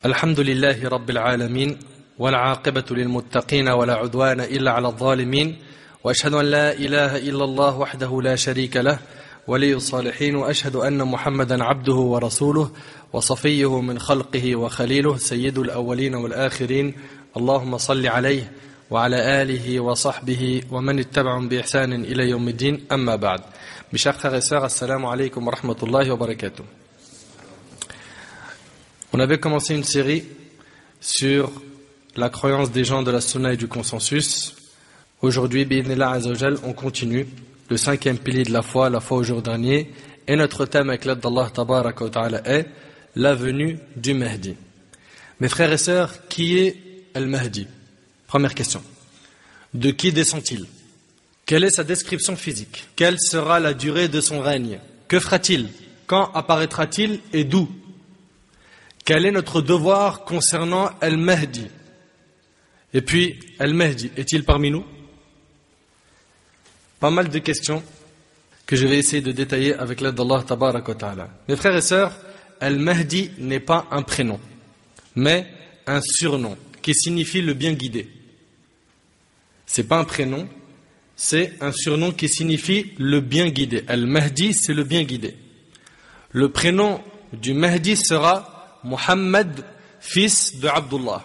الحمد لله رب العالمين والعاقبة للمتقين ولا عدوان إلا على الظالمين وأشهد أن لا إله إلا الله وحده لا شريك له ولي الصالحين وأشهد أن محمدا عبده ورسوله وصفيه من خلقه وخليله سيد الأولين والآخرين اللهم صل عليه وعلى آله وصحبه ومن اتبعهم بإحسان إلى يوم الدين أما بعد. Mes chers frères et sœurs, assalamu alaikum wa rahmatullahi wa barakatuh. On avait commencé une série sur la croyance des gens de la sunna et du consensus. Aujourd'hui, bi'idhnillah azza wa jal, on continue le cinquième pilier de la foi au jour dernier. Et notre thème avec l'aide d'Allah tabaraka wa ta'ala est la venue du Mahdi. Mes frères et sœurs, qui est Al-Mahdi? Première question. De qui descend-il? Quelle est sa description physique? Quelle sera la durée de son règne? Que fera-t-il? Quand apparaîtra-t-il et d'où? Quel est notre devoir concernant Al-Mahdi? Et puis, Al-Mahdi, est-il parmi nous? Pas mal de questions que je vais essayer de détailler avec l'aide d'Allah tabaraka wa ta'ala. Mes frères et sœurs, Al-Mahdi n'est pas un prénom, mais un surnom qui signifie le bien guidé. C'est pas un prénom, c'est un surnom qui signifie le bien guidé. Al-Mahdi, c'est le bien guidé. Le prénom du Mahdi sera Muhammad, fils de Abdullah.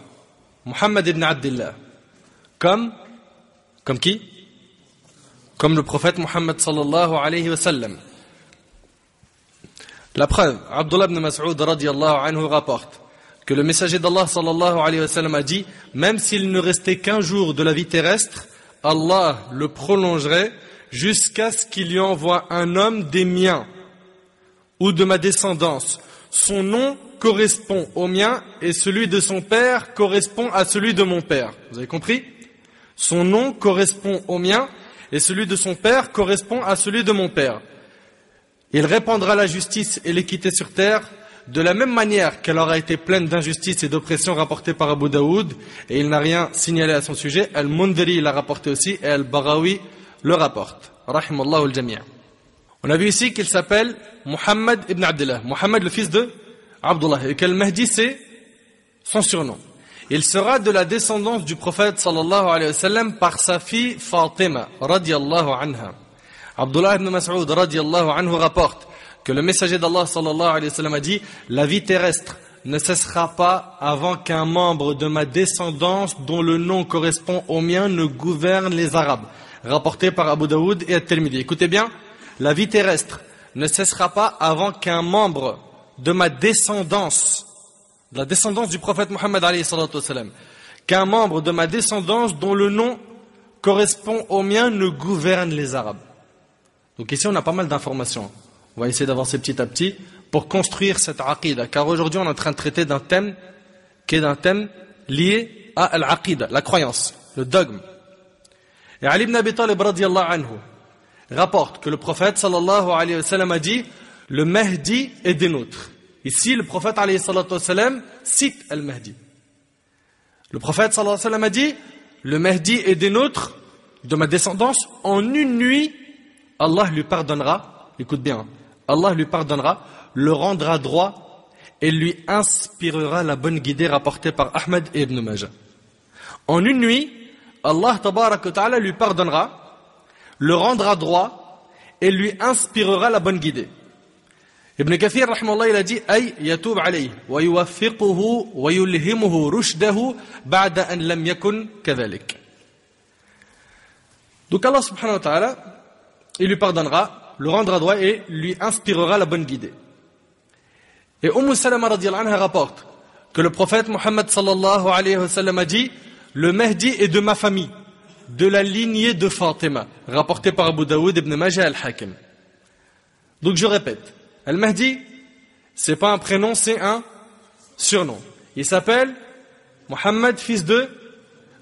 Muhammad ibn Abdillah. Comme qui? Comme le prophète Muhammad sallallahu alayhi wa sallam. La preuve, Abdullah ibn Mas'ud radiyallahu anhu rapporte que le messager d'Allah sallallahu alayhi wa sallam a dit: même s'il ne restait qu'un jour de la vie terrestre, Allah le prolongerait jusqu'à ce qu'il lui envoie un homme des miens ou de ma descendance. Son nom correspond au mien et celui de son père correspond à celui de mon père. Vous avez compris? Son nom correspond au mien et celui de son père correspond à celui de mon père. Il répandra la justice et l'équité sur terre de la même manière qu'elle aura été pleine d'injustice et d'oppression rapportée par Abu Daoud, et il n'a rien signalé à son sujet. Al-Mundhiri l'a rapporté aussi et Al-Baghawi le rapporte. Rahimallahu al-Jami'. On a vu ici qu'il s'appelle Muhammad ibn Abdullah. Muhammad, le fils de Abdullah. Et qu'Al-Mahdi, c'est son surnom. Il sera de la descendance du prophète sallallahu alayhi wa sallam par sa fille Fatima radiyallahu anha. Abdullah ibn Mas'ud radiyallahu anhu rapporte que le messager d'Allah sallallahu alayhi wa sallam a dit: la vie terrestre ne cessera pas avant qu'un membre de ma descendance dont le nom correspond au mien ne gouverne les Arabes. Rapporté par Abu Daoud et At-Tirmidhi. Écoutez bien, la vie terrestre ne cessera pas avant qu'un membre de ma descendance, de la descendance du prophète Muhammad alayhi salatu wasalam, qu'un membre de ma descendance dont le nom correspond au mien ne gouverne les Arabes. Donc ici on a pas mal d'informations. On va essayer d'avancer petit à petit pour construire cette aqida, car aujourd'hui on est en train de traiter d'un thème qui est un thème lié à l'aqida, la croyance, le dogme. Et Ali ibn Abi Talib radiyallahu anhu rapporte que le prophète sallallahu alayhi wa sallam a dit: le Mahdi est des nôtres. Ici le prophète alayhi salatu wa sallam cite Al-Mahdi. Le prophète sallallahu alayhi wa sallam a dit: le Mahdi est des nôtres, de ma descendance. En une nuit Allah lui pardonnera, écoute bien, Allah lui pardonnera, le rendra droit et lui inspirera la bonne guidée rapportée par Ahmed et Ibn Majah. En une nuit, Allah tabaraka wa ta'ala lui pardonnera, le rendra droit et lui inspirera la bonne guidée. Ibn Kathir rahimahullah il a dit: ay yatub alayhi wa yuwaffiquhu wa yulhimuhu rushdahu ba'da an lam yakun kadhalik. Donc Allah subhanahu wa ta'ala, il lui pardonnera, le rendra droit et lui inspirera la bonne guidée. Et Salama radiyallahu anha rapporte que le prophète Muhammad sallallahu alayhi wa sallam a dit: le Mahdi est de ma famille, de la lignée de Fatima, rapporté par Abu Daoud, Ibn Majah, Al-Hakim. Donc je répète, Al-Mahdi, c'est pas un prénom, c'est un surnom. Il s'appelle Muhammad, fils de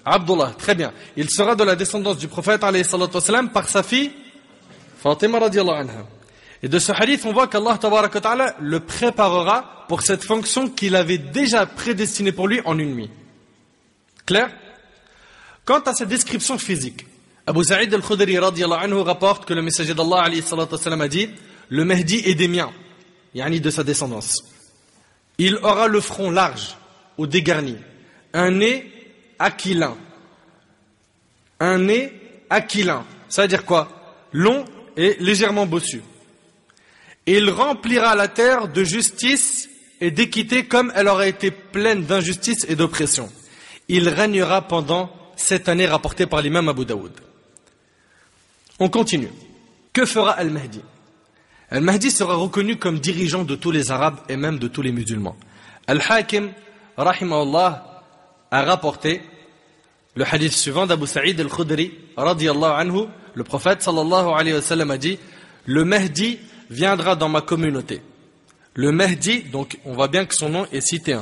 Abdullah. Très bien. Il sera de la descendance du prophète alayhi salatu wasalam par sa fille Fatima radiyallahu anha. Et de ce hadith, on voit qu'Allah tabaraka wa ta'ala le préparera pour cette fonction qu'il avait déjà prédestinée pour lui en une nuit. Clair? Quant à sa description physique, Abu Sa'id al-Khudri radiyallahu anhu rapporte que le messager d'Allah alayhi salatu wasalam a dit: le Mahdi est des miens, yani de sa descendance. Il aura le front large, ou dégarni, un nez aquilin. Un nez aquilin, ça veut dire quoi? Long et légèrement bossu. Il remplira la terre de justice et d'équité comme elle aura été pleine d'injustice et d'oppression. Il régnera pendant 7 années, rapportées par l'imam Abu Daoud. On continue. Que fera Al-Mahdi? Al-Mahdi sera reconnu comme dirigeant de tous les Arabes et même de tous les musulmans. Al-Hakim, rahimahullah, a rapporté le hadith suivant d'Abu Sa'id al-Khudri, radiyallahu anhu. Le prophète sallallahu alayhi wa sallam a dit: le Mahdi viendra dans ma communauté. Le Mahdi, donc on voit bien que son nom est cité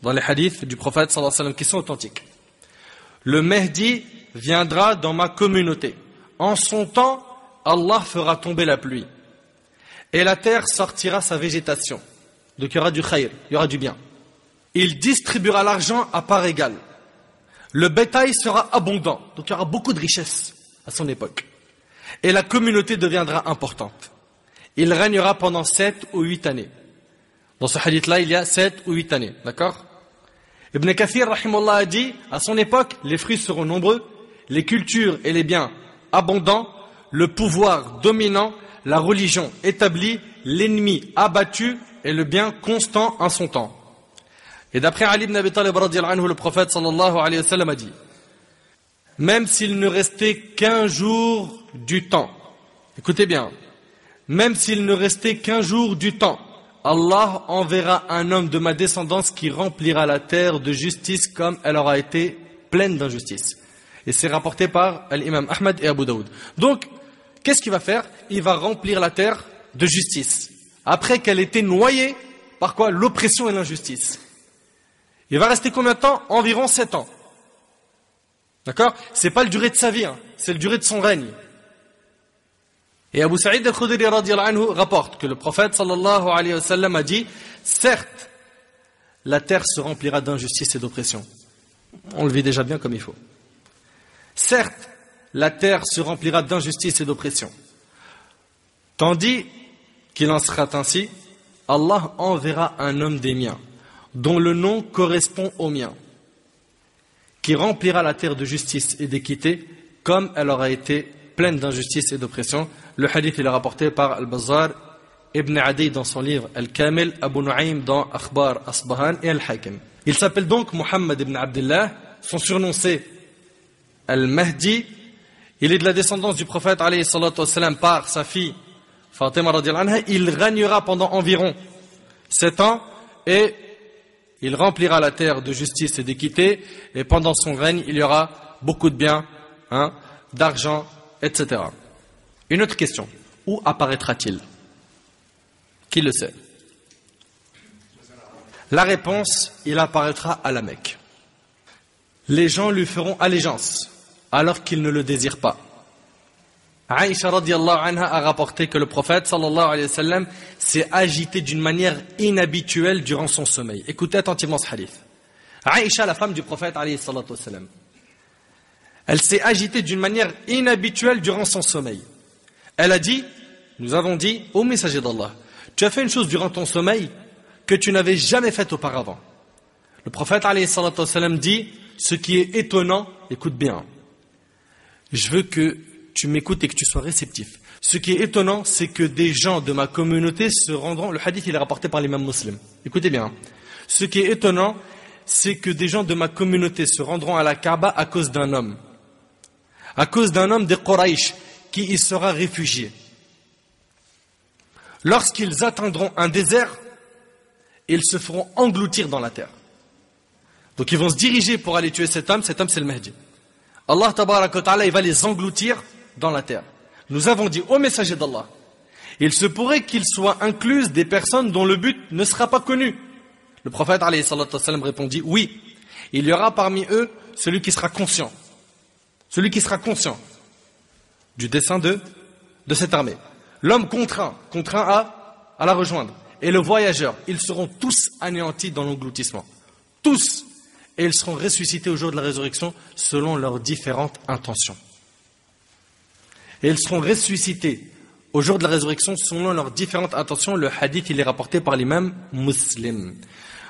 dans les hadiths du prophète sallallahu alayhi wa sallam qui sont authentiques. Le Mahdi viendra dans ma communauté. En son temps, Allah fera tomber la pluie. Et la terre sortira sa végétation. Donc il y aura du khayr, il y aura du bien. Il distribuera l'argent à part égale. Le bétail sera abondant. Donc il y aura beaucoup de richesses à son époque. Et la communauté deviendra importante. Il régnera pendant 7 ou 8 années. Dans ce hadith-là, il y a 7 ou 8 années. D'accord? Ibn Kathir, rahimahullah, a dit, à son époque, les fruits seront nombreux, les cultures et les biens abondants, le pouvoir dominant, la religion établie, l'ennemi abattu et le bien constant en son temps. Et d'après Ali ibn Abi Talib radiyallahu anhu, le prophète sallallahu alayhi wa sallam a dit: même s'il ne restait qu'un jour du temps, écoutez bien, même s'il ne restait qu'un jour du temps, Allah enverra un homme de ma descendance qui remplira la terre de justice comme elle aura été pleine d'injustice. Et c'est rapporté par l'imam Ahmad et Abu Daoud. Donc, qu'est-ce qu'il va faire? Il va remplir la terre de justice. Après qu'elle ait été noyée par quoi? L'oppression et l'injustice. Il va rester combien de temps? Environ 7 ans. D'accord? C'est pas le durée de sa vie, c'est le durée de son règne. Et Abu Sa'id al-Khudri radiyallahu anhu rapporte que le prophète sallallahu alayhi wa sallam a dit: certes, la terre se remplira d'injustice et d'oppression. On le vit déjà bien comme il faut. Certes, la terre se remplira d'injustice et d'oppression. Tandis qu'il en sera ainsi, Allah enverra un homme des miens, dont le nom correspond au mien, qui remplira la terre de justice et d'équité, comme elle aura été pleine d'injustice et d'oppression. Le hadith il est rapporté par Al-Bazzar, Ibn Adi dans son livre Al-Kamil, Abu Nu'aym dans Akhbar Asbahan et Al-Hakim. Il s'appelle donc Muhammad ibn Abdullah, son surnom c'est Al-Mahdi. Il est de la descendance du prophète alayhi salatu wassalam par sa fille Fatima radiyallahu anha. Il régnera pendant environ 7 ans et il remplira la terre de justice et d'équité, et pendant son règne il y aura beaucoup de biens, d'argent, etc. Une autre question: où apparaîtra-t-il? Qui le sait? La réponse: il apparaîtra à la Mecque. Les gens lui feront allégeance alors qu'ils ne le désirent pas. Aïcha radiyallahu anha a rapporté que le prophète sallallahu alayhi wa sallam s'est agité d'une manière inhabituelle durant son sommeil. Écoutez attentivement ce hadith. Aïcha, la femme du prophète alayhi salatu wa sallam, elle s'est agitée d'une manière inhabituelle durant son sommeil. Elle a dit, nous avons dit, ô messager d'Allah, tu as fait une chose durant ton sommeil que tu n'avais jamais faite auparavant. Le prophète alayhi salatu wa sallam dit, ce qui est étonnant, écoute bien, je veux que tu m'écoutes et que tu sois réceptif. Ce qui est étonnant, c'est que des gens de ma communauté se rendront, le hadith il est rapporté par l'imam Muslim. Écoutez bien, ce qui est étonnant, c'est que des gens de ma communauté se rendront à la Kaaba à cause d'un homme. À cause d'un homme des Quraysh qui y sera réfugié. Lorsqu'ils atteindront un désert, ils se feront engloutir dans la terre. Donc ils vont se diriger pour aller tuer cet homme c'est le Mahdi. Allah tabaraka wa ta'ala, il va les engloutir dans la terre. Nous avons dit au messager d'Allah, il se pourrait qu'il soit inclus des personnes dont le but ne sera pas connu. Le prophète alayhi salatu wassalam répondit, oui, il y aura parmi eux celui qui sera conscient du dessein de cette armée. L'homme contraint à la rejoindre. Et le voyageur, ils seront tous anéantis dans l'engloutissement. Tous. Et ils seront ressuscités au jour de la résurrection selon leurs différentes intentions. Et ils seront ressuscités au jour de la résurrection selon leurs différentes intentions. Le hadith, il est rapporté par l'imam Muslim.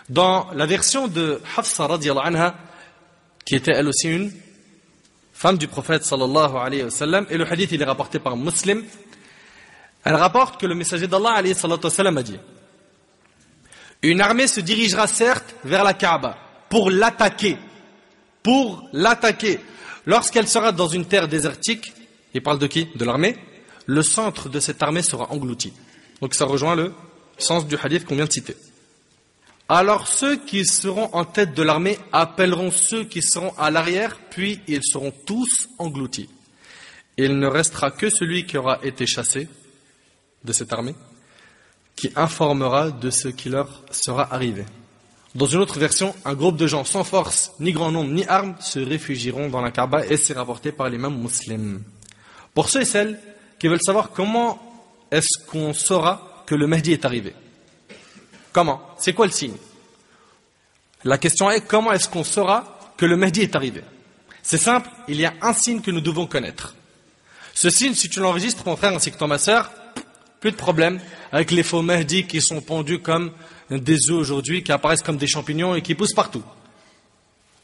Dans la version de Hafsa radiyallahu anha, qui était elle aussi une femme du prophète sallallahu alayhi wa sallam, et le hadith il est rapporté par Muslim, elle rapporte que le messager d'Allah alayhi salatu wa sallam a dit: une armée se dirigera certes vers la Kaaba pour l'attaquer. Lorsqu'elle sera dans une terre désertique, il parle de qui? De l'armée. Le centre de cette armée sera englouti. Donc ça rejoint le sens du hadith qu'on vient de citer. Alors ceux qui seront en tête de l'armée appelleront ceux qui seront à l'arrière, puis ils seront tous engloutis. Il ne restera que celui qui aura été chassé de cette armée, qui informera de ce qui leur sera arrivé. Dans une autre version, un groupe de gens sans force, ni grand nombre, ni armes, se réfugieront dans la Kaaba, et c'est rapporté par l'imam Muslim. Pour ceux et celles qui veulent savoir comment est-ce qu'on saura que le Mahdi est arrivé. Comment? C'est quoi le signe? La question est: comment est-ce qu'on saura que le Mahdi est arrivé? C'est simple, il y a un signe que nous devons connaître. Ce signe, si tu l'enregistres, mon frère ainsi que toi, ma sœur, plus de problème avec les faux Mahdi qui sont pendus comme des œufs aujourd'hui, qui apparaissent comme des champignons et qui poussent partout.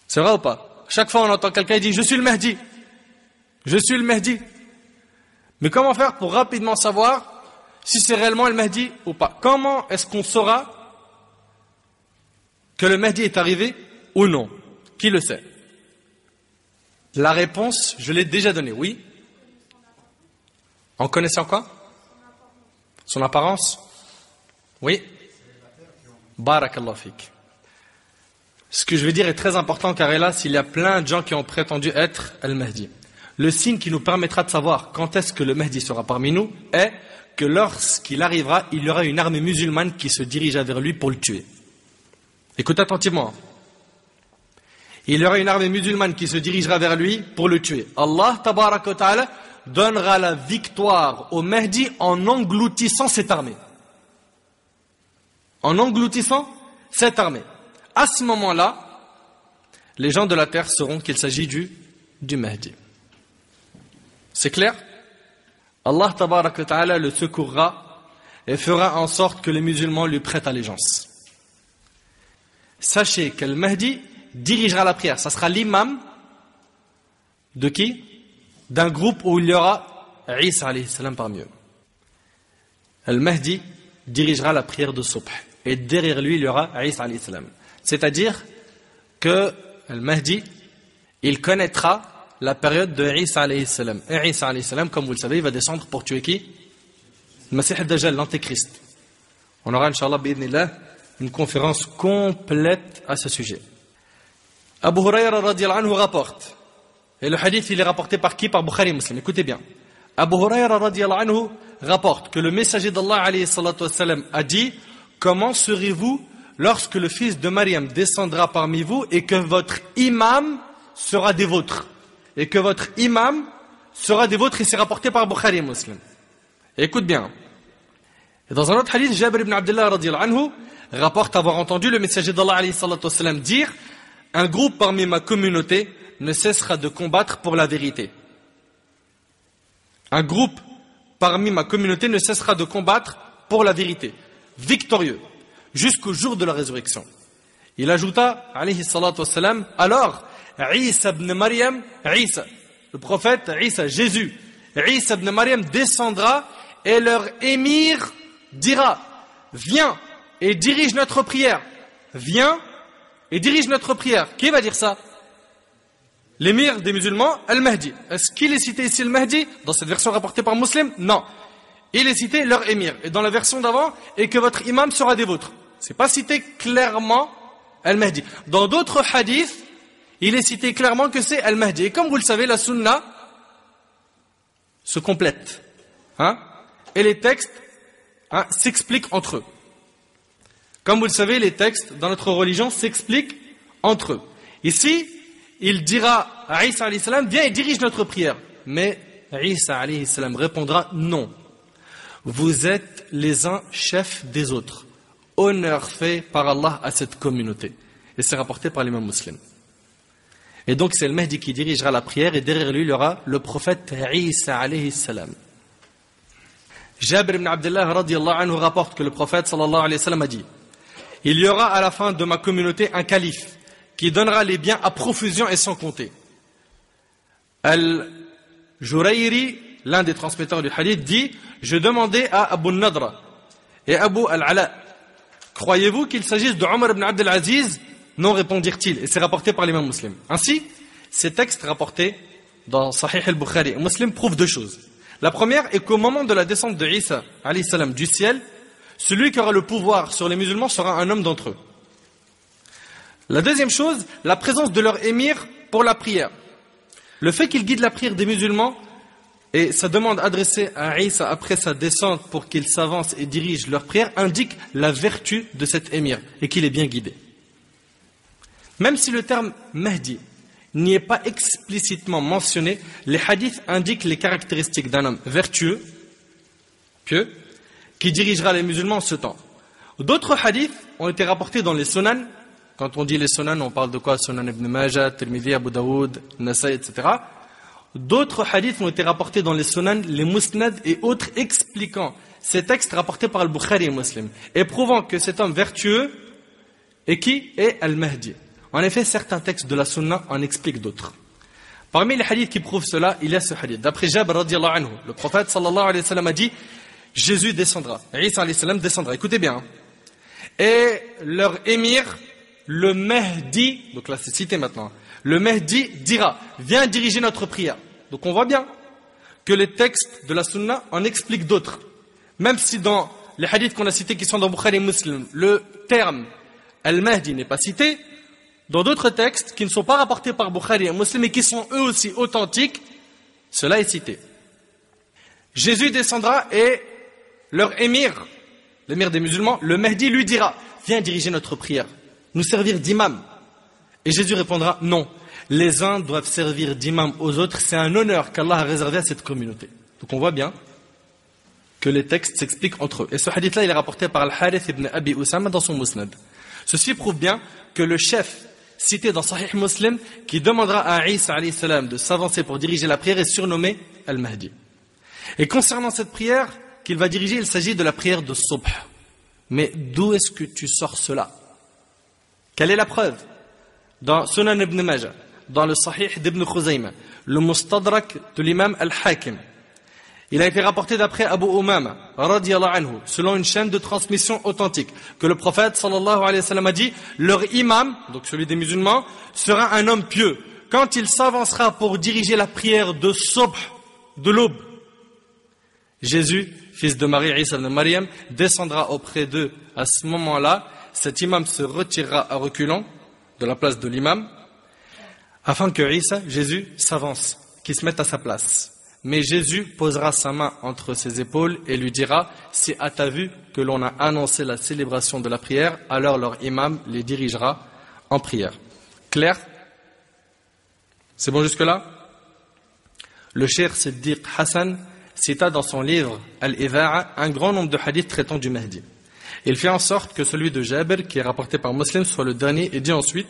C'est vrai ou pas? Chaque fois on entend quelqu'un qui dit: je suis le Mahdi. Je suis le Mahdi. Mais comment faire pour rapidement savoir si c'est réellement le Mahdi ou pas? Comment est-ce qu'on saura que le Mahdi est arrivé ou non? Qui le sait? La réponse, je l'ai déjà donnée, oui. En connaissant quoi? Son apparence? Oui. Barakallahu fik. Ce que je vais dire est très important, car hélas, il y a plein de gens qui ont prétendu être Al-Mahdi. Le signe qui nous permettra de savoir quand est-ce que le Mahdi sera parmi nous est que lorsqu'il arrivera, il y aura une armée musulmane qui se dirigera vers lui pour le tuer. Écoute attentivement. Il y aura une armée musulmane qui se dirigera vers lui pour le tuer. Allah tabaraka wa ta'ala donnera la victoire au Mahdi en engloutissant cette armée. En engloutissant cette armée. À ce moment-là, les gens de la terre sauront qu'il s'agit du Mahdi. C'est clair? Allah tabaraka wa ta'ala le secourra et fera en sorte que les musulmans lui prêtent allégeance. Sachez que le Mahdi dirigera la prière. Ça sera l'imam de qui? D'un groupe où il y aura Isa alayhi salam parmi eux. Le Mahdi dirigera la prière de Subh. Et derrière lui, il y aura Isa alayhi salam. C'est-à-dire que le Mahdi, il connaîtra la période de Isa alayhi salam. Et Isa alayhi salam, comme vous le savez, il va descendre pour tuer qui? Le Masih al-Dajjal, l'Antéchrist. On aura, Inch'Allah, bi'idhnillah, une conférence complète à ce sujet. Abu Hurayra radiyallahu anhu rapporte, et le hadith il est rapporté par qui? Par Bukhari et Muslim. Écoutez bien. Abu Hurayra radiyallahu anhu rapporte que le messager d'Allah alayhi salatu wassalam a dit: comment serez-vous lorsque le fils de Maryam descendra parmi vous et que votre imam sera des vôtres? Et que votre imam sera des vôtres, et c'est rapporté par Bukhari et Muslim. Et écoute bien. Et dans un autre hadith, Jabir ibn Abdullah radiyallahu anhu rapporte avoir entendu le messager d'Allah alayhi salatu wassalam dire: un groupe parmi ma communauté ne cessera de combattre pour la vérité. Un groupe parmi ma communauté ne cessera de combattre pour la vérité, victorieux, jusqu'au jour de la résurrection. Il ajouta, alayhi salatu wassalam, alors, Isa ibn Maryam, Isa, le prophète Isa, Jésus, Isa ibn Maryam descendra et leur émir dira: viens et dirige notre prière. Viens et dirige notre prière. Qui va dire ça? L'émir des musulmans, Al-Mahdi. Est-ce qu'il est cité ici le Mahdi dans cette version rapportée par Muslim? Non. Il est cité leur émir. Et dans la version d'avant, et que votre imam sera des vôtres. C'est pas cité clairement Al-Mahdi. Dans d'autres hadiths, il est cité clairement que c'est Al-Mahdi. Et comme vous le savez, la sunna se complète. Et les textes s'expliquent entre eux. Comme vous le savez, les textes dans notre religion s'expliquent entre eux. Ici, il dira à Isa alayhi salam: viens et dirige notre prière. Mais Isa alayhi salam répondra: non. Vous êtes les uns chefs des autres. Honneur fait par Allah à cette communauté. Et c'est rapporté par l'imam Muslim. Et donc c'est le Mahdi qui dirigera la prière, et derrière lui il y aura le prophète Isa alayhi salam. Jabir ibn Abdullah radiyallahu anhu rapporte que le prophète sallallahu alayhi wa sallam a dit: il y aura à la fin de ma communauté un calife qui donnera les biens à profusion et sans compter. Al-Jurayri, l'un des transmetteurs du hadith, dit: je demandais à Abu Nadra et Abu Al-Ala, croyez-vous qu'il s'agisse de Omar ibn Abd al-Aziz? Non, répondirent-ils, et c'est rapporté par l'imam Muslim. Ainsi, ces textes rapportés dans Sahih al-Bukhari et Muslim prouvent deux choses. La première est qu'au moment de la descente de Isa alayhi salam du ciel, celui qui aura le pouvoir sur les musulmans sera un homme d'entre eux. La deuxième chose, la présence de leur émir pour la prière. Le fait qu'il guide la prière des musulmans et sa demande adressée à Isa après sa descente pour qu'il s'avance et dirige leur prière indique la vertu de cet émir et qu'il est bien guidé. Même si le terme Mahdi n'y est pas explicitement mentionné, les hadiths indiquent les caractéristiques d'un homme vertueux, pieux, qui dirigera les musulmans en ce temps. D'autres hadiths ont été rapportés dans les sunan. Quand on dit les sunan, on parle de quoi? Sunan ibn Majah, Tirmidhi, Abu Daoud, Nasaï, etc. D'autres hadiths ont été rapportés dans les sunan, les musnad et autres, expliquant ces textes rapportés par Al-Bukhari et Muslim et prouvant que cet homme vertueux est qui? Est Al-Mahdi. En effet, certains textes de la sunna en expliquent d'autres. Parmi les hadiths qui prouvent cela, il y a ce hadith. D'après Jabr radiyallahu anhu, le prophète sallallahu alayhi wa sallam a dit: Jésus descendra, Isa alayhi salam descendra. Écoutez bien. Et leur émir, le Mahdi, donc là c'est cité maintenant, le Mahdi dira: viens diriger notre prière. Donc on voit bien que les textes de la sunna en expliquent d'autres. Même si dans les hadiths qu'on a cités qui sont dans Bukhari et Muslim, le terme Al-Mahdi n'est pas cité, dans d'autres textes qui ne sont pas rapportés par Bukhari et Muslim et qui sont eux aussi authentiques, cela est cité. Jésus descendra et leur émir, l'émir des musulmans, le Mahdi lui dira: viens diriger notre prière, nous servir d'imam. Et Jésus répondra: non, les uns doivent servir d'imam aux autres, c'est un honneur qu'Allah a réservé à cette communauté. Donc on voit bien que les textes s'expliquent entre eux. Et ce hadith-là, il est rapporté par Al-Harith ibn Abi Usama dans son Musnad. Ceci prouve bien que le chef cité dans Sahih Muslim, qui demandera à Isa alayhi salam de s'avancer pour diriger la prière, est surnommé Al-Mahdi. Et concernant cette prière qu'il va diriger, il s'agit de la prière de Subh. Mais d'où est-ce que tu sors cela? Quelle est la preuve? Dans Sunan ibn Majah, dans le Sahih d'Ibn Khuzayma, le Mustadrak de l'imam Al-Hakim, il a été rapporté d'après Abu Umama, radiyallahu anhu, selon une chaîne de transmission authentique, que le prophète sallallahu alayhi wa sallam a dit: leur imam, donc celui des musulmans, sera un homme pieux quand il s'avancera pour diriger la prière de Subh, de l'aube. Jésus, fils de Marie, Isa ibn Maryam, descendra auprès d'eux à ce moment-là. Cet imam se retirera à reculons de la place de l'imam, afin que Isa, Jésus, s'avance, qu'il se mette à sa place. Mais Jésus posera sa main entre ses épaules et lui dira: c'est à ta vue que l'on a annoncé la célébration de la prière, alors leur imam les dirigera en prière. Clair? C'est bon jusque-là? Le Cheikh Siddiq Hassan cita dans son livre Al-Idha'a un grand nombre de hadiths traitant du Mahdi. Il fait en sorte que celui de Jabir, qui est rapporté par Muslim, soit le dernier, et dit ensuite: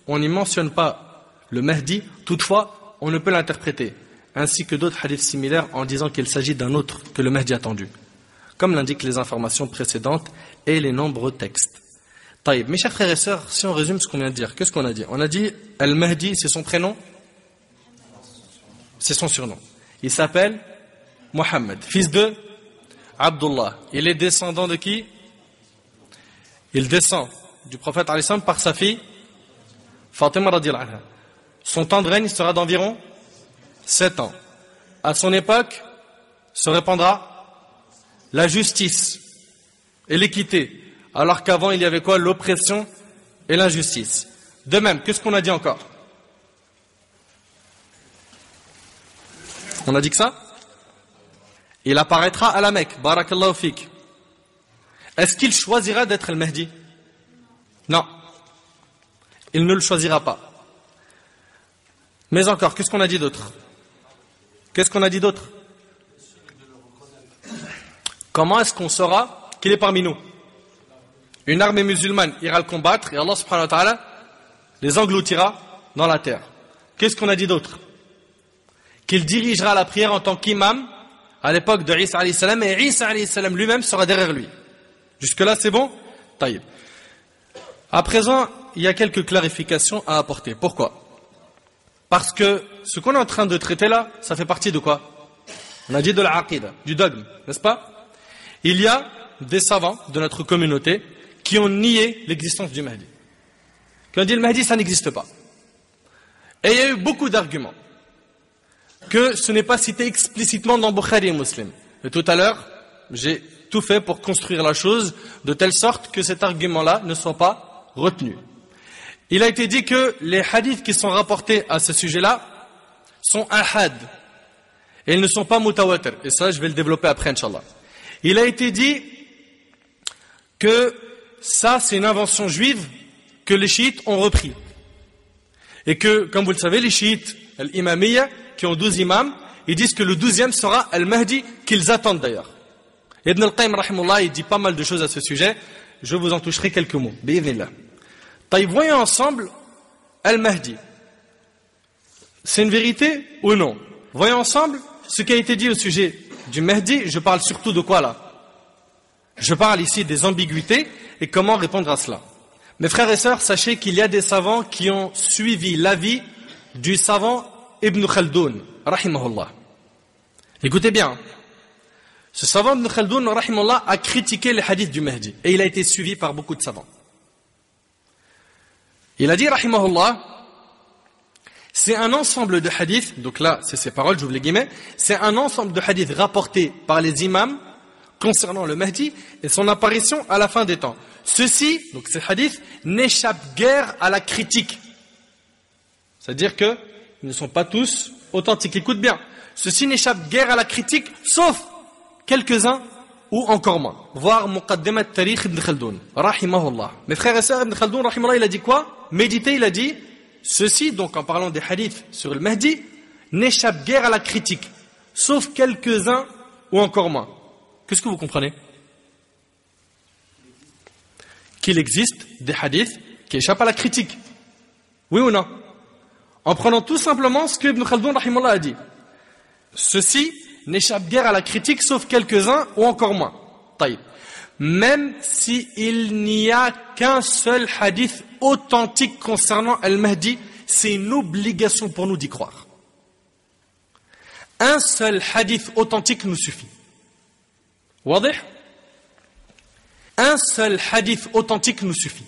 on n'y mentionne pas le Mahdi, toutefois on ne peut l'interpréter, ainsi que d'autres hadiths similaires en disant qu'il s'agit d'un autre que le Mahdi attendu, comme l'indiquent les informations précédentes et les nombreux textes. Taïb, mes chers frères et sœurs, si on résume ce qu'on vient de dire, qu'est-ce qu'on a dit? On a dit Al-Mahdi, c'est son prénom, c'est son surnom. Il s'appelle Mohammed, fils de Abdullah. Il est descendant de qui? Il descend du prophète alayhi salam par sa fille Fatima radiyallahu anha. Son temps de règne sera d'environ 7 ans. À son époque se répandra la justice et l'équité, alors qu'avant il y avait quoi? L'oppression et l'injustice. De même, qu'est-ce qu'on a dit encore? On a dit que ça? Il apparaîtra à la Mecque, barakallahu fik. Est-ce qu'il choisira d'être le Mahdi? Non. Il ne le choisira pas. Mais encore, qu'est-ce qu'on a dit d'autre? Qu'est-ce qu'on a dit d'autre? Comment est-ce qu'on saura qu'il est parmi nous? Une armée musulmane ira le combattre et Allah subhanahu wa ta'ala les engloutira dans la terre. Qu'est-ce qu'on a dit d'autre? Qu'il dirigera la prière en tant qu'imam à l'époque de Isa alayhi salam, et Isa alayhi salam lui-même sera derrière lui. Jusque-là, c'est bon? Taïb. À présent, il y a quelques clarifications à apporter. Pourquoi? Parce que ce qu'on est en train de traiter là, ça fait partie de quoi? On a dit de la aqida, du dogme, n'est-ce pas? Il y a des savants de notre communauté qui ont nié l'existence du Mahdi. Qui ont dit le Mahdi, ça n'existe pas. Et il y a eu beaucoup d'arguments que ce n'est pas cité explicitement dans Bukhari et Muslim. Et tout à l'heure, j'ai tout fait pour construire la chose de telle sorte que cet argument-là ne soit pas retenu. Il a été dit que les hadiths qui sont rapportés à ce sujet-là sont ahad. Et ils ne sont pas mutawatir. Et ça, je vais le développer après, Inch'Allah. Il a été dit que ça, c'est une invention juive que les chiites ont repris. Et que, comme vous le savez, les chiites, l'imamiyya, qui ont 12 imams, ils disent que le 12e sera Al-Mahdi, qu'ils attendent d'ailleurs. Ibn al-Qayyim, rahimahullah, il dit pas mal de choses à ce sujet. Je vous en toucherai quelques mots. Bi'idhnillah. Voyons ensemble Al-Mahdi. C'est une vérité ou non? Voyons ensemble ce qui a été dit au sujet du Mahdi. Je parle surtout de quoi là? Je parle ici des ambiguïtés et comment répondre à cela. Mes frères et sœurs, sachez qu'il y a des savants qui ont suivi l'avis du savant Ibn Khaldoun, rahimahullah. Écoutez bien. Ce savant Ibn Khaldoun, rahimahullah, a critiqué les hadiths du Mahdi et il a été suivi par beaucoup de savants. Il a dit, rahimahullah, c'est un ensemble de hadiths, donc là, c'est ses paroles, j'ouvre les guillemets, c'est un ensemble de hadiths rapportés par les imams concernant le Mahdi et son apparition à la fin des temps. Ceci, donc ces hadiths, n'échappent guère à la critique. C'est-à-dire qu'ils ne sont pas tous authentiques. Écoute bien, ceci n'échappe guère à la critique, sauf quelques-uns ou encore moins. Voir Muqaddimat Tarikh Ibn Khaldoun, rahimahullah. Mes frères et sœurs, Ibn Khaldoun, rahimahullah, il a dit quoi? Méditez, il a dit, ceci, donc en parlant des hadiths sur le Mahdi, n'échappe guère à la critique, sauf quelques-uns ou encore moins. Qu'est-ce que vous comprenez? Qu'il existe des hadiths qui échappent à la critique. Oui ou non? En prenant tout simplement ce que Ibn Khaldoun, rahimahullah, a dit. Ceci n'échappe guère à la critique, sauf quelques-uns ou encore moins. Taïb. Même s'il n'y a qu'un seul hadith authentique concernant Al-Mahdi, c'est une obligation pour nous d'y croire. Un seul hadith authentique nous suffit. Wadih? Un seul hadith authentique nous suffit.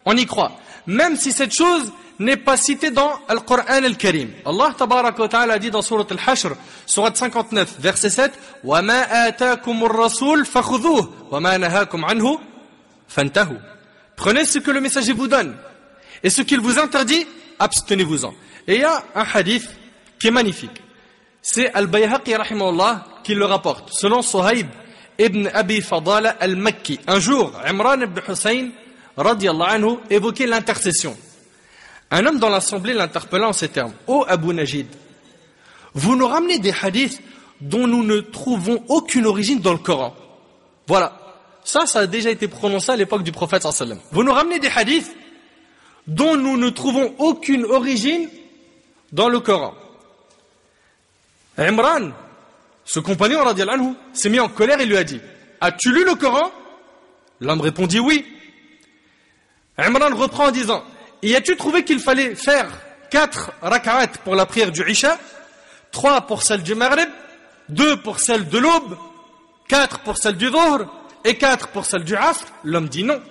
On y croit. Même si cette chose n'est pas citée dans le Coran al-Karim. Allah tabaraka wa ta'ala dit dans Surat al-Hashr, Surat 59, verset 7, وَمَا آتَاكُمُ الرَّسُولُ فَخُذُوهُ وَمَا نَهَاكُمْ عَنْهُ فَانْتَهُ. Prenez ce que le messager vous donne. Et ce qu'il vous interdit, abstenez-vous-en. Et il y a un hadith qui est magnifique. C'est Al-Bayhaqi, rahimahullah, qui le rapporte. Selon Suhaib ibn Abi Fadala al-Makki, un jour, Imran ibn Hussein, radiyallahu anhu, évoquait l'intercession. Un homme dans l'assemblée l'interpella en ces termes. Ô Abu Najid, vous nous ramenez des hadiths dont nous ne trouvons aucune origine dans le Coran. Voilà. Ça a déjà été prononcé à l'époque du prophète sallallahu alayhi wa sallam. Vous nous ramenez des hadiths dont nous ne trouvons aucune origine dans le Coran. Imran, ce compagnon radiyallahu anhu, s'est mis en colère et lui a dit, as-tu lu le Coran? L'homme répondit oui. Imran reprend en disant, et as-tu trouvé qu'il fallait faire 4 rak'at pour la prière du Isha, 3 pour celle du Maghrib, 2 pour celle de l'aube, 4 pour celle du Dhuhr et 4 pour celle du Asr? L'homme dit non.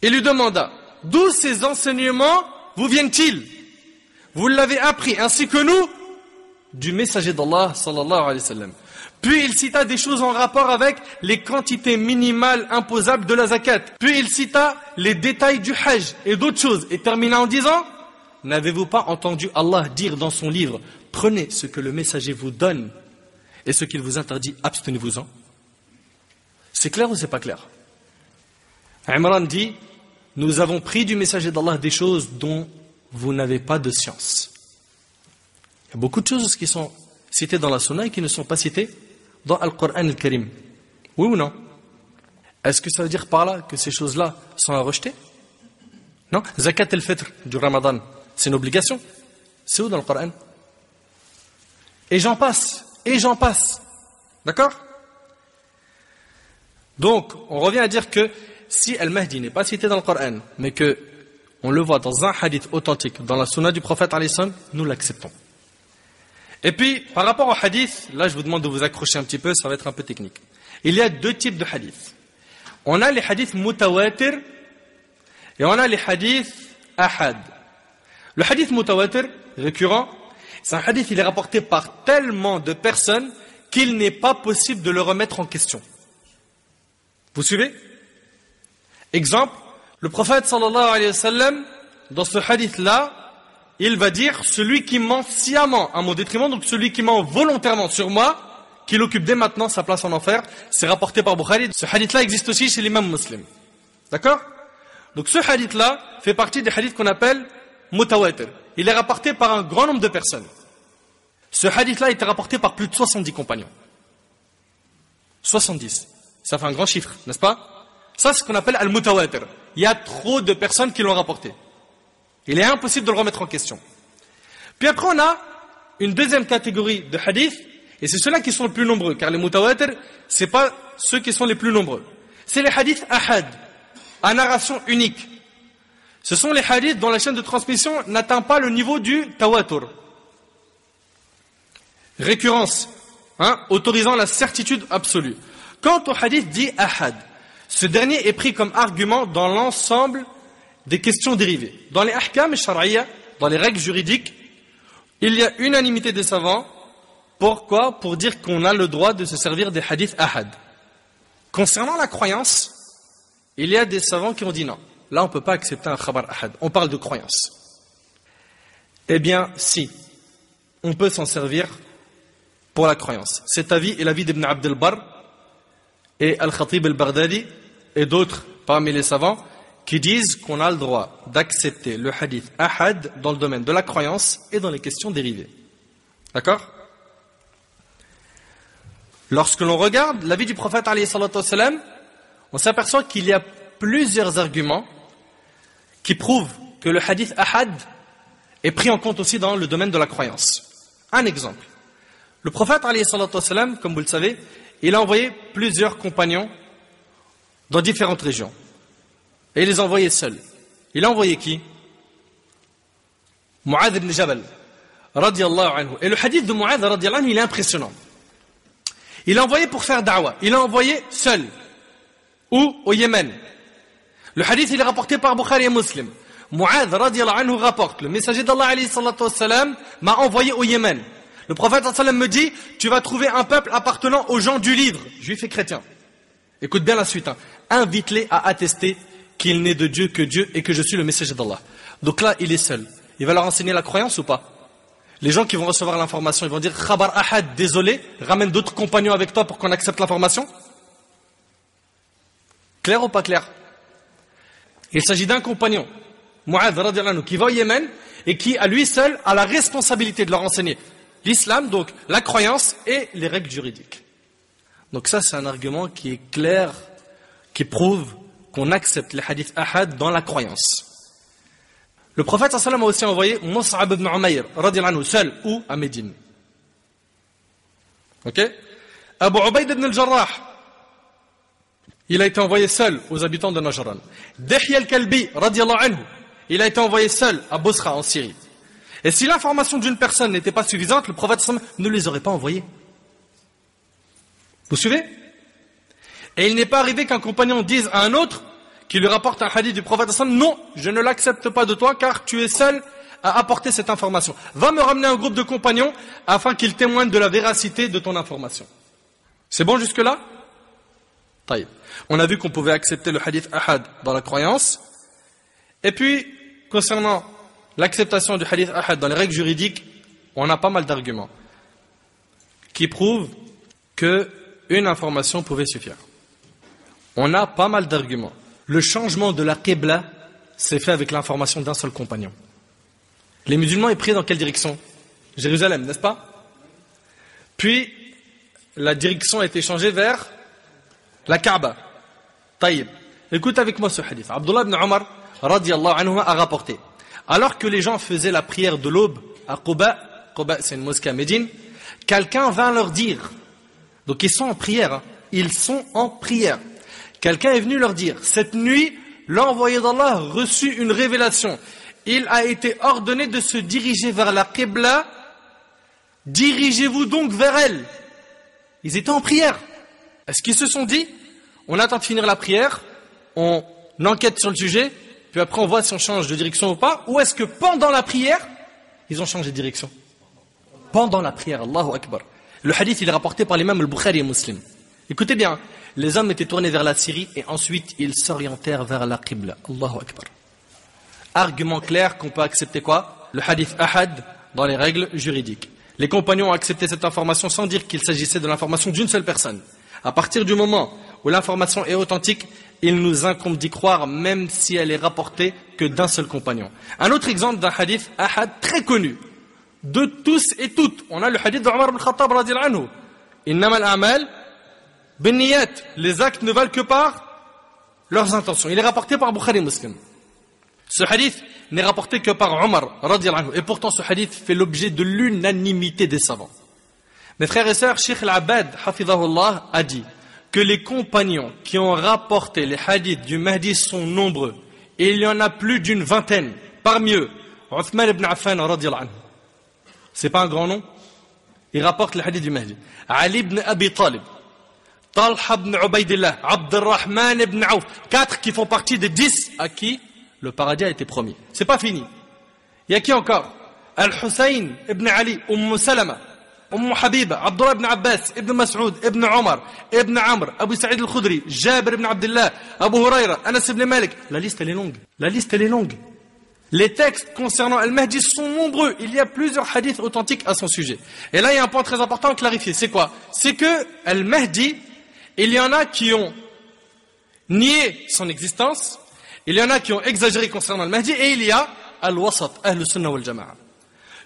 Il lui demanda, d'où ces enseignements vous viennent-ils? Vous l'avez appris ainsi que nous du messager d'Allah sallallahu alayhi wa sallam. Puis il cita des choses en rapport avec les quantités minimales imposables de la zakat. Puis il cita les détails du hajj et d'autres choses. Et termina en disant, n'avez-vous pas entendu Allah dire dans son livre, prenez ce que le messager vous donne et ce qu'il vous interdit, abstenez-vous-en? C'est clair ou c'est pas clair? Imran dit, nous avons pris du messager d'Allah des choses dont vous n'avez pas de science. Il y a beaucoup de choses qui sont citées dans la Sunna et qui ne sont pas citées dans le Coran al-Karim. Oui ou non? Est-ce que ça veut dire par là que ces choses-là sont à rejeter? Non. Zakat al-Fitr du Ramadan, c'est une obligation. C'est où dans le Coran? Et j'en passe. Et j'en passe. D'accord? Donc, on revient à dire que si Al-Mahdi n'est pas cité dans le Coran, mais que on le voit dans un hadith authentique, dans la sunna du prophète alayhi salam, nous l'acceptons. Et puis, par rapport au hadith, là je vous demande de vous accrocher un petit peu, ça va être un peu technique. Il y a deux types de hadiths. On a les hadiths mutawatir et on a les hadiths ahad. Le hadith mutawatir, récurrent, c'est un hadith, il est rapporté par tellement de personnes qu'il n'est pas possible de le remettre en question. Vous suivez? Exemple, le prophète sallallahu alayhi wa sallam, dans ce hadith-là, il va dire, celui qui ment sciemment à mon détriment, donc celui qui ment volontairement sur moi, qu'il occupe dès maintenant sa place en enfer, c'est rapporté par Bukhari. Ce hadith-là existe aussi chez l'imam muslim. D'accord? Donc ce hadith-là fait partie des hadiths qu'on appelle mutawatir. Il est rapporté par un grand nombre de personnes. Ce hadith-là a été rapporté par plus de 70 compagnons. 70. Ça fait un grand chiffre, n'est-ce pas? Ça, c'est ce qu'on appelle al-mutawatir. Il y a trop de personnes qui l'ont rapporté. Il est impossible de le remettre en question. Puis après, on a une deuxième catégorie de hadiths, et c'est ceux-là qui sont les plus nombreux, car les mutawatir, c'est pas ceux qui sont les plus nombreux. C'est les hadiths ahad, à narration unique. Ce sont les hadiths dont la chaîne de transmission n'atteint pas le niveau du tawatur. Récurrence, autorisant la certitude absolue. Quant au hadith dit ahad, ce dernier est pris comme argument dans l'ensemble des questions dérivées. Dans les ahkam shar'iyya, dans les règles juridiques, il y a unanimité des savants. Pourquoi? Pour dire qu'on a le droit de se servir des hadiths ahad. Concernant la croyance, il y a des savants qui ont dit non. Là, on ne peut pas accepter un khabar ahad. On parle de croyance. Eh bien, si. On peut s'en servir pour la croyance. Cet avis est l'avis d'Ibn Abd al-Barr et Al-Khatib al-Baghdadi et d'autres parmi les savants qui disent qu'on a le droit d'accepter le hadith ahad dans le domaine de la croyance et dans les questions dérivées. D'accord? Lorsque l'on regarde l'avis du prophète alayhi salatu wassalam, on s'aperçoit qu'il y a plusieurs arguments qui prouvent que le hadith ahad est pris en compte aussi dans le domaine de la croyance. Un exemple. Le prophète alayhi salatu wassalam, comme vous le savez, il a envoyé plusieurs compagnons dans différentes régions. Et il les a envoyés seuls. Il a envoyé qui? Mu'adh ibn Jabal, radiyallahu anhu. Et le hadith de Mu'adh, radiyallahu anhu, il est impressionnant. Il a envoyé pour faire da'wah. Il a envoyé seul. Ou au Yémen. Le hadith, il est rapporté par Bukhari et Muslim. Mu'adh, radiyallahu anhu, rapporte, le messager d'Allah, alayhi salatu wassalam, m'a envoyé au Yémen. Le prophète, sallallahu alayhi wa sallam, me dit, tu vas trouver un peuple appartenant aux gens du livre, juifs et chrétiens. Écoute bien la suite. Invite-les à attester qu'il n'est de Dieu que Dieu et que je suis le messager d'Allah. Donc là, il est seul. Il va leur enseigner la croyance ou pas? Les gens qui vont recevoir l'information, ils vont dire Khabar Ahad, désolé, ramène d'autres compagnons avec toi pour qu'on accepte l'information. Clair ou pas clair? Il s'agit d'un compagnon, Mu'adh radiyallahu anhu, qui va au Yémen et qui, à lui seul, a la responsabilité de leur enseigner l'islam, donc la croyance et les règles juridiques. Donc ça, c'est un argument qui est clair, qui prouve qu'on accepte les hadiths ahad dans la croyance. Le prophète sallallahu alayhi wa sallam a aussi envoyé Mus'ab ibn Umayr radiyallahu anhu seul ou à Médine. Ok? Abu Ubayd ibn al-Jarrah, il a été envoyé seul aux habitants de Najran. Dihya al-Kalbi radiyallahu anhu, il a été envoyé seul à Bosra en Syrie. Et si l'information d'une personne n'était pas suffisante, le prophète sallallahu alayhi wa sallam ne les aurait pas envoyés. Vous suivez? Et il n'est pas arrivé qu'un compagnon dise à un autre qui lui rapporte un hadith du prophète sallallahu alayhi wa sallam, non, je ne l'accepte pas de toi car tu es seul à apporter cette information. Va me ramener un groupe de compagnons afin qu'ils témoignent de la véracité de ton information. C'est bon jusque-là? Taïb. On a vu qu'on pouvait accepter le hadith ahad dans la croyance. Et puis, concernant l'acceptation du hadith ahad dans les règles juridiques, on a pas mal d'arguments qui prouvent qu'une information pouvait suffire. On a pas mal d'arguments. Le changement de la qibla s'est fait avec l'information d'un seul compagnon. Les musulmans est pris dans quelle direction? Jérusalem, n'est-ce pas? Puis, la direction a été changée vers la Kaaba. Taïb. Écoute avec moi ce hadith. Abdullah ibn Omar, radiyallahu anhu, a rapporté. Alors que les gens faisaient la prière de l'aube à Quba, Quba c'est une mosquée à Médine, quelqu'un vint leur dire, donc ils sont en prière, ils sont en prière. Quelqu'un est venu leur dire, cette nuit, l'envoyé d'Allah reçut une révélation. Il a été ordonné de se diriger vers la Qibla. Dirigez-vous donc vers elle. Ils étaient en prière. Est-ce qu'ils se sont dit, on attend de finir la prière, on enquête sur le sujet, puis après on voit si on change de direction ou pas, ou est-ce que pendant la prière, ils ont changé de direction? Pendant la prière, Allahu Akbar. Le hadith, il est rapporté par l'imam al-Bukhari et Muslim. Écoutez bien, les hommes étaient tournés vers la Syrie et ensuite ils s'orientèrent vers la Qibla. Allahu Akbar. Argument clair qu'on peut accepter quoi? Le hadith ahad dans les règles juridiques. Les compagnons ont accepté cette information sans dire qu'il s'agissait de l'information d'une seule personne. À partir du moment où l'information est authentique, il nous incombe d'y croire même si elle est rapportée que d'un seul compagnon. Un autre exemple d'un hadith ahad très connu de tous et toutes. On a le hadith d'Omar ibn Khattab radiyallahu anhu. Innama al-a'mal binniyat. Les actes ne valent que par leurs intentions. Il est rapporté par Bukhari et Muslim. Ce hadith n'est rapporté que par Omar radiyallahu anhu. Et pourtant ce hadith fait l'objet de l'unanimité des savants. Mes frères et sœurs, Cheikh Al-Abad hafidhahullah a dit que les compagnons qui ont rapporté les hadiths du Mahdi sont nombreux. Et il y en a plus d'une vingtaine. Parmi eux, Uthman ibn Affan radiyallahu anhu. C'est pas un grand nom? Il rapporte le hadith du Mahdi. Ali ibn Abi Talib, Talha ibn Ubaydillah, Abdurrahman ibn Auf. 4 qui font partie des 10 à qui le paradis a été promis. C'est pas fini. Il y a qui encore? Al-Hussein ibn Ali, Salama, Habiba, Abdullah ibn Abbas, ibn Mas'ud, ibn Omar, ibn Amr, Abu Sa'id al-Khudri, Jabir ibn Abdullah, Abu Huraira, Anas ibn Malik. La liste elle est longue. La liste elle est longue. Les textes concernant Al-Mahdi sont nombreux. Il y a plusieurs hadiths authentiques à son sujet. Et là, il y a un point très important à clarifier. C'est quoi? C'est que Al-Mahdi, il y en a qui ont nié son existence, il y en a qui ont exagéré concernant Al-Mahdi, et il y a Al-Wasat, Ahl-Sunnah wal-Jama'a.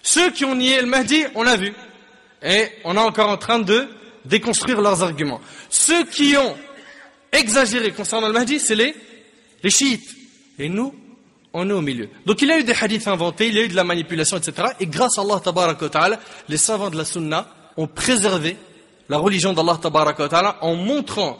Ceux qui ont nié Al-Mahdi, on l'a vu. Et on est encore en train de déconstruire leurs arguments. Ceux qui ont exagéré concernant Al-Mahdi, c'est les chiites. Et nous, on est au milieu. Donc il y a eu des hadiths inventés, il y a eu de la manipulation, etc. Et grâce à Allah tabaraka wa ta'ala, les savants de la sunna ont préservé la religion d'Allah tabaraka wa ta'ala en montrant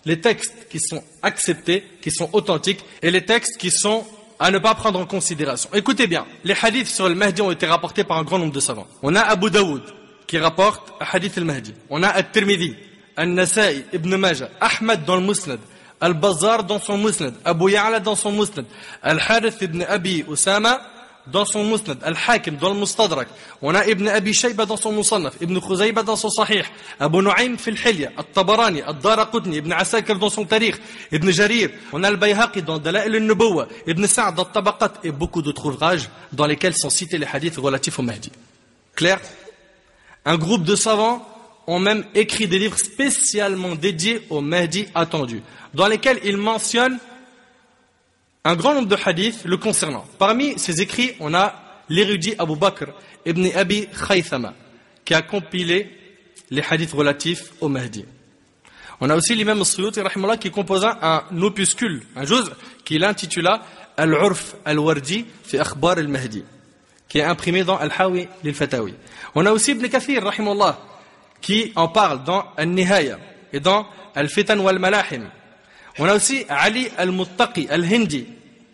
les textes qui sont acceptés, qui sont authentiques, et les textes qui sont à ne pas prendre en considération. Écoutez bien, les hadiths sur le Mahdi ont été rapportés par un grand nombre de savants. On a Abu Daoud qui rapporte un hadith al-Mahdi. On a At-Tirmidhi, An-Nasa'i, Ibn Majah, Ahmad dans le Musnad, Al-Bazzar dans son Musnad, Abu Ya'la dans son Musnad, Al-Harith ibn Abi Usama dans son Musnad, Al-Hakim dans le Mustadrak. On a Ibn Abi Shayba dans son Musannaf, Ibn Khuzayba dans son Sahih, Abu Nu'aym fil Hilya, At-Tabarani, Ad-Daraqutni, Ibn Asakir dans son Tarikh, Ibn Jarir, on a Al-Bayhaqi dans Dala'il al-Nubuwwa, Ibn Sa'd dans Tabaqat et beaucoup d'autres ouvrages dans lesquels sont cités les hadiths relatifs au Mahdi. Clair? Un groupe de savants ont même écrit des livres spécialement dédiés au Mahdi attendu, dans lesquels ils mentionnent un grand nombre de hadiths le concernant. Parmi ces écrits, on a l'érudit Abu Bakr ibn Abi Khaythama, qui a compilé les hadiths relatifs au Mahdi. On a aussi l'imam al-Suyuti rahimahullah qui composa un opuscule, un juz, qu'il intitula Al-Urf al-Wardi fi Akhbar al-Mahdi, qui est imprimé dans Al-Hawi lil-Fatawi. On a aussi Ibn Kathir rahimahullah qui en parle dans Al-Nihaya et dans Al-Fitan wal-Malahim. On a aussi Ali al-Muttaqi al-Hindi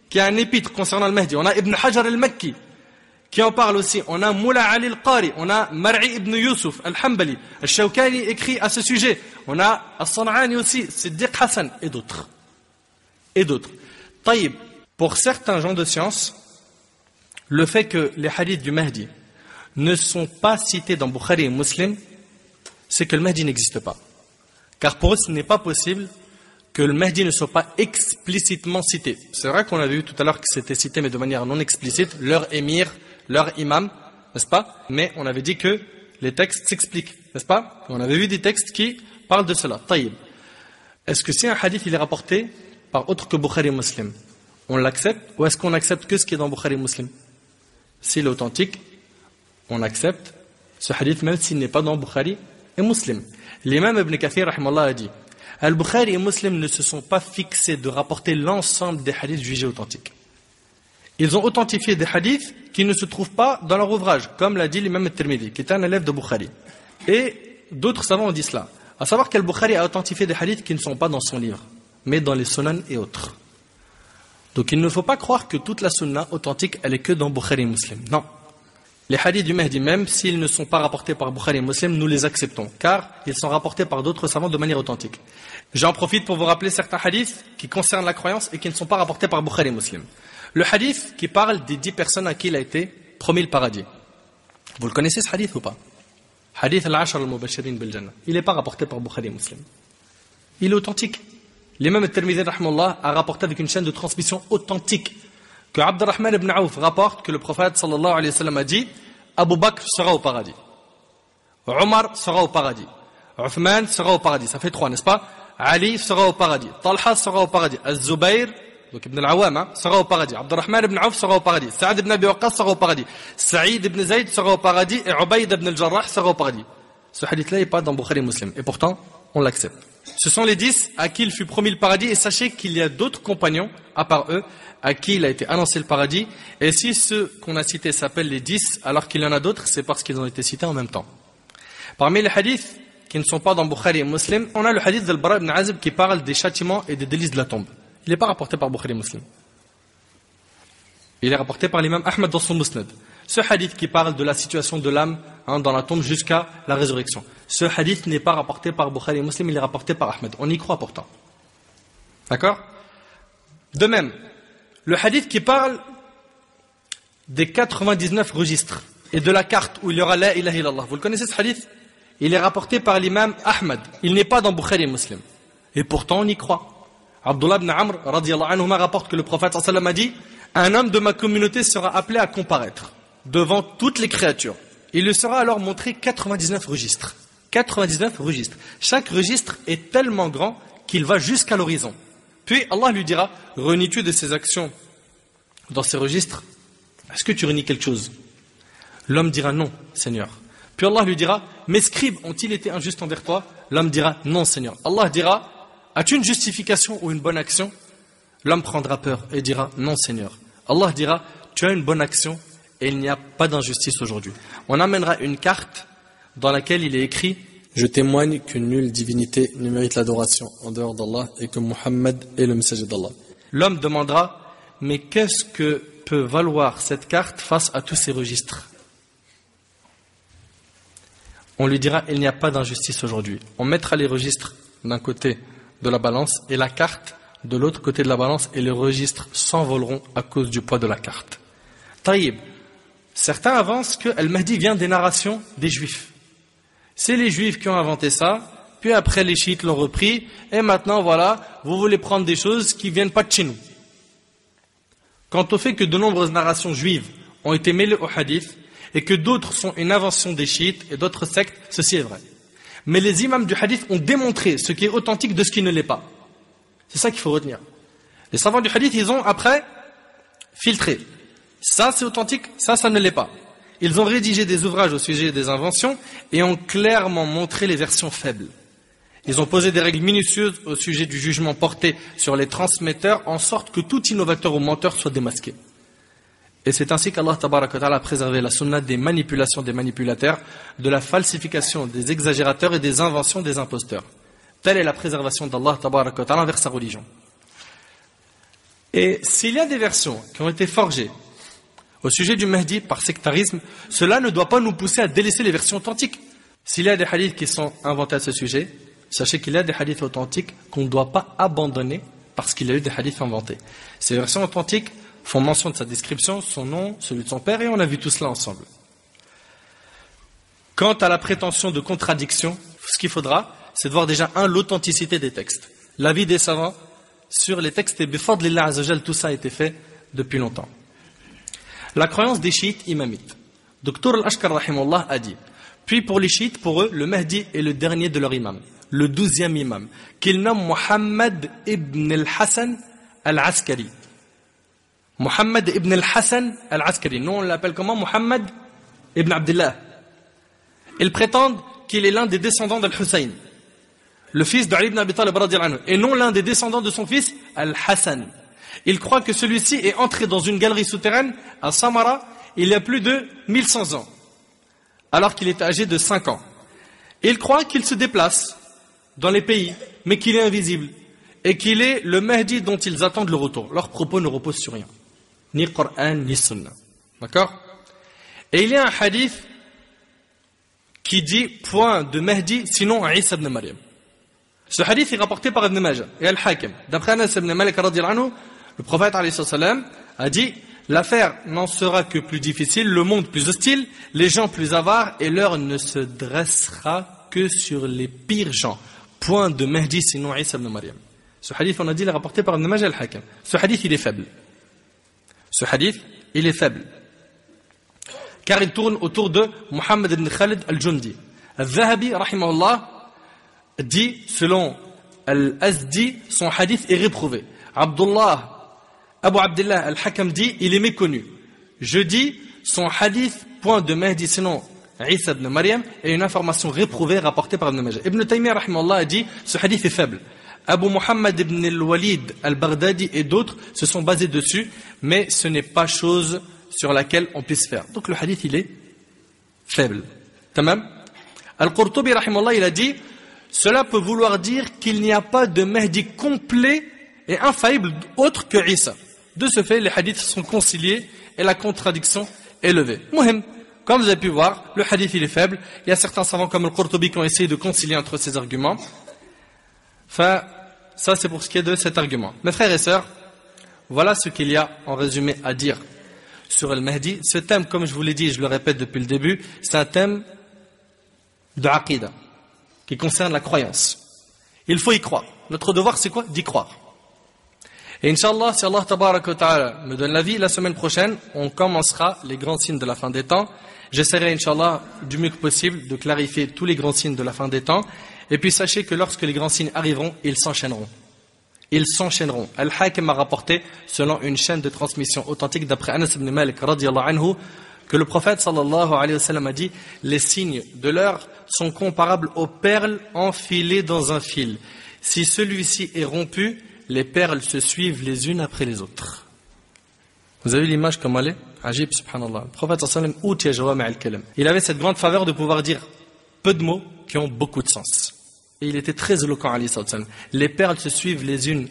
qui a un épître concernant le Mahdi. On a Ibn Hajar al-Makki qui en parle aussi. On a Moula Ali al-Qari, on a Mar'i ibn Yusuf al-Hanbali, al-Shawkani écrit à ce sujet. On a As-San'ani aussi, Siddiq Hassan et d'autres. Et d'autres. Taïb, pour certains gens de science, le fait que les hadiths du Mahdi ne sont pas cités dans Bukhari et Muslim, c'est que le Mahdi n'existe pas. Car pour eux, ce n'est pas possible que le Mahdi ne soit pas explicitement cité. C'est vrai qu'on avait vu tout à l'heure que c'était cité, mais de manière non explicite, leur émir, leur imam, n'est-ce pas? Mais on avait dit que les textes s'expliquent, n'est-ce pas? On avait vu des textes qui parlent de cela. Taïb. Est-ce que si un hadith il est rapporté par autre que Bukhari et Muslim, on l'accepte, ou est-ce qu'on accepte que ce qui est dans Bukhari et Muslim? S'il est authentique, on accepte ce hadith même s'il n'est pas dans Bukhari et Muslim. L'imam Ibn Kathir rahimahullah a dit Al-Bukhari et Muslim ne se sont pas fixés de rapporter l'ensemble des hadiths jugés authentiques. Ils ont authentifié des hadiths qui ne se trouvent pas dans leur ouvrage, comme l'a dit l'imam At-Tirmidhi, qui est un élève de Bukhari. Et d'autres savants ont dit cela. À savoir qu'Al-Bukhari a authentifié des hadiths qui ne sont pas dans son livre. mais dans les sunan et autres. Donc il ne faut pas croire que toute la sunna authentique, elle est que dans Bukhari et Muslim. Non. Les hadiths du Mahdi, même s'ils ne sont pas rapportés par Bukhari et Muslim, nous les acceptons, car ils sont rapportés par d'autres savants de manière authentique. J'en profite pour vous rappeler certains hadiths qui concernent la croyance et qui ne sont pas rapportés par Bukhari et Muslim. Le hadith qui parle des 10 personnes à qui il a été promis le paradis. Vous le connaissez ce hadith ou pas? Hadith al-Ashar al-Mubashirin bil-Jannah. Il n'est pas rapporté par Bukhari et Muslim. Il est authentique. L'imam al-Tirmidhi rahmallah a rapporté avec une chaîne de transmission authentique que Abdurrahman ibn Auf rapporte que le prophète sallallahu alayhi wa sallam a dit Abu Bakr sera au paradis, Omar sera au paradis, Uthman sera au paradis, ça fait 3, n'est-ce pas? Ali sera au paradis, Talha sera au paradis, Az-Zubayr, donc Ibn al-Awwam, sera au paradis, Abdurrahman ibn Auf sera au paradis, Sa'ad ibn Abi Waqqas sera au paradis, Sa'id ibn Zayd sera au paradis et Ubayd ibn al-Jarrah sera au paradis. Ce hadith-là n'est pas dans Bukhari et Muslim et pourtant on l'accepte. Ce sont les 10 à qui il fut promis le paradis et sachez qu'il y a d'autres compagnons à part eux à qui il a été annoncé le paradis, et si ceux qu'on a cités s'appellent les 10 alors qu'il y en a d'autres, c'est parce qu'ils ont été cités en même temps. Parmi les hadiths qui ne sont pas dans Bukhari et Muslim, on a le hadith d'Al-Bara ibn Azib qui parle des châtiments et des délices de la tombe. Il n'est pas rapporté par Bukhari et Muslim. Il est rapporté par l'imam Ahmad dans son Musnad. Ce hadith qui parle de la situation de l'âme dans la tombe jusqu'à la résurrection. Ce hadith n'est pas rapporté par Bukhari et Muslim, il est rapporté par Ahmad. On y croit pourtant. D'accord? De même, le hadith qui parle des 99 registres et de la carte où il y aura la ilaha illallah. Vous le connaissez ce hadith? Il est rapporté par l'imam Ahmad. Il n'est pas dans Bukhari et Muslim. Et pourtant on y croit. Abdullah ibn Amr radiyallahu anhu rapporte que le prophète sallallahu alayhi wa sallam a dit un homme de ma communauté sera appelé à comparaître devant toutes les créatures. Il lui sera alors montré 99 registres. 99 registres. Chaque registre est tellement grand qu'il va jusqu'à l'horizon. Puis Allah lui dira, renies-tu de ses actions dans ces registres? Est-ce que tu renies quelque chose? L'homme dira non, Seigneur. Puis Allah lui dira, mes scribes ont-ils été injustes envers toi? L'homme dira non, Seigneur. Allah dira, as-tu une justification ou une bonne action? L'homme prendra peur et dira non, Seigneur. Allah dira, tu as une bonne action et il n'y a pas d'injustice aujourd'hui. On amènera une carte dans laquelle il est écrit je témoigne que nulle divinité ne mérite l'adoration en dehors d'Allah et que Muhammad est le messager d'Allah. L'homme demandera mais qu'est-ce que peut valoir cette carte face à tous ces registres? On lui dira il n'y a pas d'injustice aujourd'hui. On mettra les registres d'un côté de la balance et la carte de l'autre côté de la balance et les registres s'envoleront à cause du poids de la carte. Taïb. Certains avancent que Al-Mahdi vient des narrations des Juifs. C'est les Juifs qui ont inventé ça, puis après les chiites l'ont repris, et maintenant voilà, vous voulez prendre des choses qui ne viennent pas de chez nous. Quant au fait que de nombreuses narrations juives ont été mêlées au hadith, et que d'autres sont une invention des chiites et d'autres sectes, ceci est vrai. Mais les imams du hadith ont démontré ce qui est authentique de ce qui ne l'est pas. C'est ça qu'il faut retenir. Les savants du hadith, ils ont après filtré. Ça c'est authentique, ça ne l'est pas. Ils ont rédigé des ouvrages au sujet des inventions et ont clairement montré les versions faibles. Ils ont posé des règles minutieuses au sujet du jugement porté sur les transmetteurs en sorte que tout innovateur ou menteur soit démasqué. Et c'est ainsi qu'Allah tabaraka wa ta'ala a préservé la sunna des manipulations des manipulateurs, de la falsification des exagérateurs et des inventions des imposteurs. Telle est la préservation d'Allah tabaraka wa ta'ala envers sa religion. Et s'il y a des versions qui ont été forgées au sujet du Mahdi par sectarisme, cela ne doit pas nous pousser à délaisser les versions authentiques. S'il y a des hadiths qui sont inventés à ce sujet, sachez qu'il y a des hadiths authentiques qu'on ne doit pas abandonner parce qu'il y a eu des hadiths inventés. Ces versions authentiques font mention de sa description, son nom, celui de son père, et on a vu tout cela ensemble. Quant à la prétention de contradiction, ce qu'il faudra, c'est de voir déjà l'authenticité des textes. L'avis des savants sur les textes et bifadlillah azawajal, tout ça a été fait depuis longtemps. La croyance des chiites imamites. Dr Al-Ashkar rahimahullah a dit, puis pour les chiites, pour eux, le Mahdi est le dernier de leur imam, le 12e imam, qu'ils nomment Muhammad ibn al-Hassan al-Askari. Muhammad ibn al-Hassan al-Askari. Nous on l'appelle comment? Muhammad ibn Abdullah. Ils prétendent qu'il est l'un des descendants d'Al-Hussein, le fils d'Ali ibn Abi Talib radiyallahu anhu, et non l'un des descendants de son fils Al-Hassan. Ils croient que celui-ci est entré dans une galerie souterraine à Samara il y a plus de 1100 ans, alors qu'il était âgé de 5 ans. Ils croient qu'il se déplace dans les pays, mais qu'il est invisible, et qu'il est le Mahdi dont ils attendent le retour. Leurs propos ne reposent sur rien, ni Coran, ni Sunna. D'accord? Et il y a un hadith qui dit point de Mahdi, sinon Isa ibn Maryam. Ce hadith est rapporté par Ibn Majah et Al-Hakim. D'après Anas ibn Malik radiyallahu anhu, le prophète alayhi salam a dit: l'affaire n'en sera que plus difficile, le monde plus hostile, les gens plus avares, et l'heure ne se dressera que sur les pires gens. Point de Mahdi, sinon Isa ibn Maryam. Ce hadith, on a dit, il est rapporté par Ibn Majah et Al-Hakim. Ce hadith, il est faible. Ce hadith, il est faible. Car il tourne autour de Muhammad ibn Khalid al-Jundi. Al-Zahabi, rahimahullah, dit, selon Al-Azdi, son hadith est réprouvé. Abu Abdullah al-Hakam dit, il est méconnu. Je dis, son hadith, point de Mahdi, sinon Isa ibn Maryam, est une information réprouvée rapportée par Ibn Majah. Ibn Taymiyyah, rahimahullah, a dit, ce hadith est faible. Abu Muhammad ibn al-Walid al-Baghdadi et d'autres se sont basés dessus, mais ce n'est pas chose sur laquelle on puisse faire. Donc le hadith, il est faible. Tamam? Al-Qurtubi, rahimahullah, il a dit, cela peut vouloir dire qu'il n'y a pas de Mahdi complet et infaillible autre que Isa. De ce fait, les hadiths sont conciliés et la contradiction est levée. Muhim, comme vous avez pu voir, le hadith il est faible. Il y a certains savants comme Al-Qurtubi qui ont essayé de concilier entre ces arguments. Enfin, ça c'est pour ce qui est de cet argument. Mes frères et sœurs, voilà ce qu'il y a en résumé à dire sur Al-Mahdi. Ce thème, comme je vous l'ai dit, je le répète depuis le début, c'est un thème de Aqidah, qui concerne la croyance. Il faut y croire. Notre devoir, c'est quoi? D'y croire. Et Inch'Allah, si Allah Tabaraka wa Ta'ala me donne la vie, la semaine prochaine, on commencera les grands signes de la fin des temps. J'essaierai, Inch'Allah, du mieux que possible, de clarifier tous les grands signes de la fin des temps. Et puis sachez que lorsque les grands signes arriveront, ils s'enchaîneront. Ils s'enchaîneront. Al-Hakim a rapporté, selon une chaîne de transmission authentique d'après Anas ibn Malik radiyallahu anhu, que le prophète sallallahu alayhi wa sallam a dit: les signes de l'heure sont comparables aux perles enfilées dans un fil. Si celui-ci est rompu, les perles se suivent les unes après les autres. Vous avez l'image comme elle est? Ajib, subhanallah. Le prophète sallallahu alayhi wa sallam, il avait cette grande faveur de pouvoir dire peu de mots qui ont beaucoup de sens. Et il était très éloquent, alayhi sallam. Les perles se suivent les unes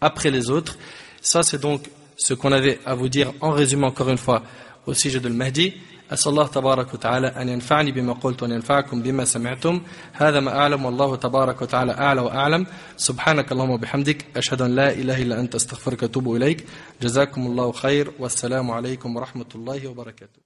après les autres. Ça, c'est donc ce qu'on avait à vous dire en résumé encore une fois au sujet de Mahdi. أسأل الله تبارك وتعالى أن ينفعني بما قلت وأن ينفعكم بما سمعتم. هذا ما أعلم والله تبارك وتعالى أعلى وأعلم. سبحانك اللهم وبحمدك أشهد أن لا إله إلا أنت أستغفرك وأتوب إليك. جزاكم الله خير والسلام عليكم ورحمة الله وبركاته.